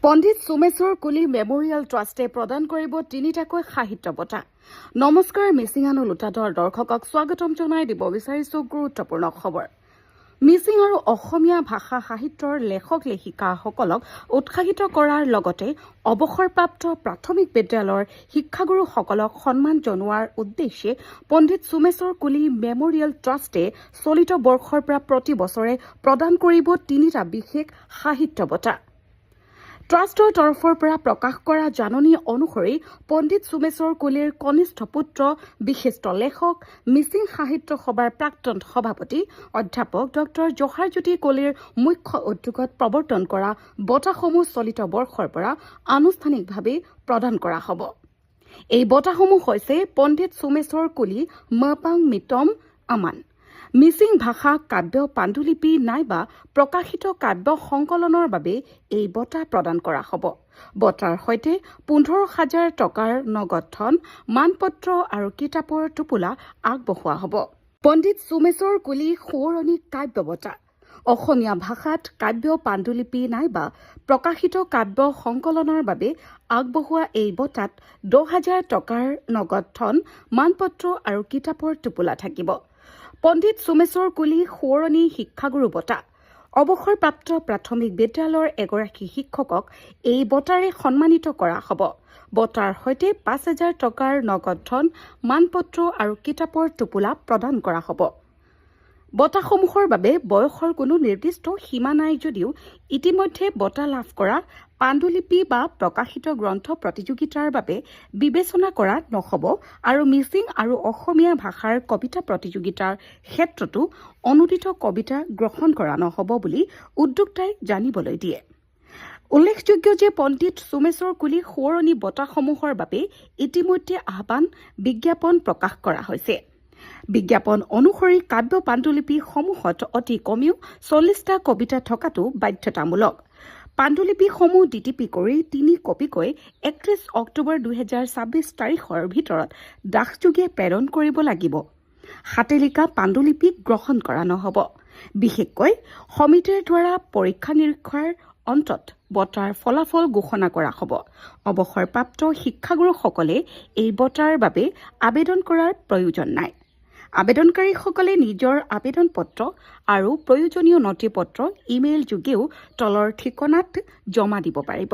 পণ্ডিত সোমেশ্বৰ কুলি মেমৰিয়েল ট্ৰাষ্টে প্ৰদান কৰিব ৩টাকৈ সাহিত্য বঁটা। নমস্কাৰ, মিচিং আৰু লোটাদৰ দৰ্শকক স্বাগতম জনাই দিব বিচাৰিছো গুৰুত্বপূৰ্ণ খবৰ। মিচিং আৰু অসমীয়া ভাষা সাহিত্যৰ লেখক লেখিকাসকলক উৎসাহিত কৰাৰ লগতে অৱসৰপ্ৰাপ্ত প্ৰাথমিক বিদ্যালয়ৰ শিক্ষাগুৰুসকলক সন্মান জনোৱাৰ উদ্দেশ্যে পণ্ডিত সোমেশ্বৰ কুলি মেমৰিয়েল ট্ৰাষ্টে চলিত বৰ্ষৰ পৰা প্ৰতি বছৰে প্ৰদান কৰিব ৩টা বিশেষ সাহিত্য বঁটা। ট্ৰাষ্টৰ তৰফৰ পৰা প্ৰকাশ কৰা জাননী অনুসৰি পণ্ডিত সোমেশ্বৰ কুলিৰ কনিষ্ঠ পুত্ৰ বিশিষ্ট লেখক মিচিং সাহিত্য সভাৰ প্ৰাক্তন সভাপতি অধ্যাপক ডক্টৰ জহাৰজ্যোতি কুলিৰ মুখ্য উদ্যোগত প্ৰৱৰ্তন কৰা বঁটাসমূহ চলিত বৰ্ষৰ পৰা আনুষ্ঠানিকভাৱে প্ৰদান কৰা হ'ব। এই বঁটাসমূহ হৈছে পণ্ডিত সোমেশ্বৰ কুলি মপাং মিতম আমান, মিচিং ভাষা কাব্য পাণ্ডুলিপি নাইবা প্ৰকাশিত কাব্য সংকলনৰ বাবে এই বঁটা প্ৰদান কৰা হ'ব। বঁটাৰ সৈতে 15,000 টকাৰ নগদ ধন, মানপত্ৰ আৰু কিতাপৰ টোপোলা আগবঢ়োৱা হ'ব। পণ্ডিত সোমেশ্বৰ কুলি সোঁৱৰণী কাব্য বঁটা। অসমীয়া ভাষাত কাব্য পাণ্ডুলিপি নাইবা প্ৰকাশিত কাব্য সংকলনৰ বাবে আগবঢ়োৱা এই বঁটাত 10,000 টকাৰ নগদ ধন, মানপত্ৰ আৰু কিতাপৰ টোপোলা থাকিব। পণ্ডিত সোমেশ্বৰ কুলি সোঁৱৰণী শিক্ষাগুৰু বঁটা। অৱসৰপ্ৰাপ্ত প্ৰাথমিক বিদ্যালয়ৰ এগৰাকী শিক্ষকক এই বঁটাৰে সন্মানিত কৰা হ'ব। বঁটাৰ সৈতে 5,000 টকাৰ নগদ ধন, মানপত্ৰ আৰু কিতাপৰ টোপোলা প্ৰদান কৰা হ'ব। বঁটাসমূহৰ বাবে বয়সৰ কোনো নিৰ্দিষ্ট সীমা নাই যদিও ইতিমধ্যে বঁটা লাভ কৰা পাণ্ডুলিপি বা প্ৰকাশিত গ্ৰন্থ প্ৰতিযোগিতাৰ বাবে বিবেচনা কৰা নহ'ব আৰু মিচিং আৰু অসমীয়া ভাষাৰ কবিতা প্ৰতিযোগিতাৰ ক্ষেত্ৰতো অনুদিত কবিতা গ্ৰহণ কৰা নহ'ব বুলি উদ্যোক্তাই জানিবলৈ দিয়ে। উল্লেখযোগ্য যে পণ্ডিত সোমেশ্বৰ কুলি সোঁৱৰণী বঁটাসমূহৰ বাবে ইতিমধ্যে আহ্বান বিজ্ঞাপন প্ৰকাশ কৰা হৈছে। বিজ্ঞাপন অনুসৰি কাব্য পাণ্ডুলিপিসমূহত অতি কমেও 40টা কবিতা থকাটো বাধ্যতামূলক। পাণ্ডুলিপিসমূহ ডিটিপি কৰি 3 কপিকৈ 31 অক্টোবৰ 2026 তাৰিখৰ ভিতৰত ডাকযোগে প্ৰেৰণ কৰিব লাগিব। হাতে লিখা পাণ্ডুলিপি গ্ৰহণ কৰা নহ'ব। বিশেষকৈ সমিতিৰ দ্বাৰা পৰীক্ষা নিৰীক্ষাৰ অন্তত বঁটাৰ ফলাফল ঘোষণা কৰা হ'ব। অৱসৰপ্ৰাপ্ত শিক্ষাগুৰুসকলে এই বঁটাৰ বাবে আবেদন কৰাৰ প্ৰয়োজন নাই। আবেদনকাৰীসকলে নিজৰ আবেদন পত্ৰ আৰু প্ৰয়োজনীয় নথি পত্ৰ ইমেইল যোগেও তলৰ ঠিকনাত জমা দিব পাৰিব।